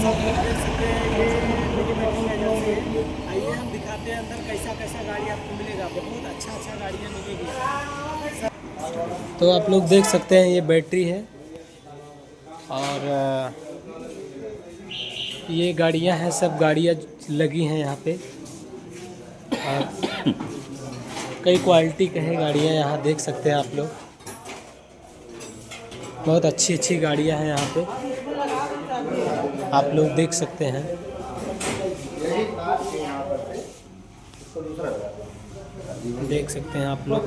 सब लोग देख सकते हैं ये मिनी मेकिंग एजेंसी है। आइए हम दिखाते हैं अंदर कैसा कैसा गाड़ी आपको मिलेगा। बहुत अच्छा गाड़ियाँ मिलेगी। तो आप लोग देख सकते हैं ये बैटरी है और ये गाड़ियाँ हैं, सब गाड़ियाँ लगी हैं यहाँ पे और कई क्वालिटी के हैं गाड़ियाँ यहाँ देख सकते हैं आप लोग। बहुत अच्छी गाड़ियाँ हैं यहाँ पे, आप लोग देख सकते हैं। देख सकते हैं आप लोग।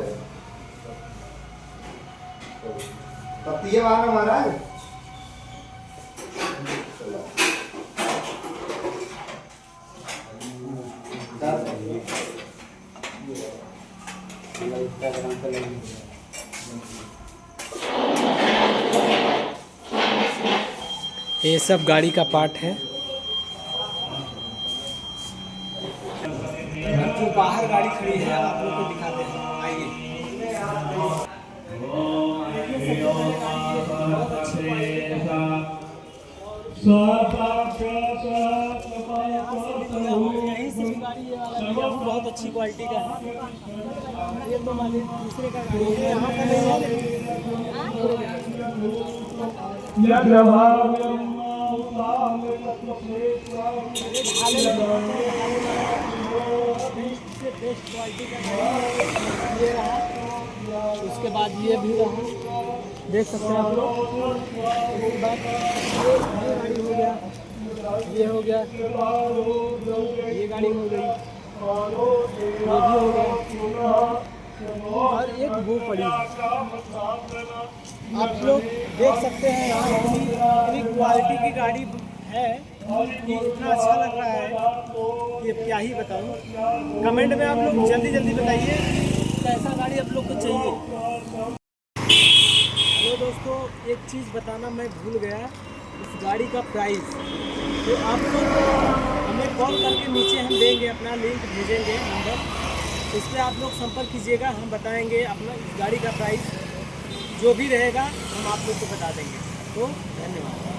ये सब गाड़ी का पार्ट है। जो बाहर गाड़ी खड़ी है आप लोग को दिखाते हैं, आइए। यहीं से गाड़ी बहुत अच्छी क्वालिटी का है। ये तो मान लीजिए दूसरे का गाड़ी है, यहाँ का नहीं बेस्ट क्वालिटी का ये रहा। उसके बाद ये भी रहा, देख सकते हैं आप लोग। उसके बाद ये गाड़ी हो गया, ये हो गया, ये गाड़ी हो गई, ये भी हो गया और एक वो पड़ी। आप लोग देख सकते हैं यहाँ इतनी क्वालिटी की गाड़ी है कि इतना अच्छा लग रहा है ये क्या ही बताऊँ। कमेंट में आप लोग जल्दी बताइए कैसा गाड़ी आप लोग को चाहिए। हेलो दोस्तों, एक चीज़ बताना मैं भूल गया, इस गाड़ी का प्राइस। तो आप लोग हमें कॉल करके नीचे हम देंगे, अपना लिंक भेजेंगे नंबर, इस पर आप लोग संपर्क कीजिएगा। हम बताएंगे अपना इस गाड़ी का प्राइस जो भी रहेगा हम आप लोग को बता देंगे। तो धन्यवाद।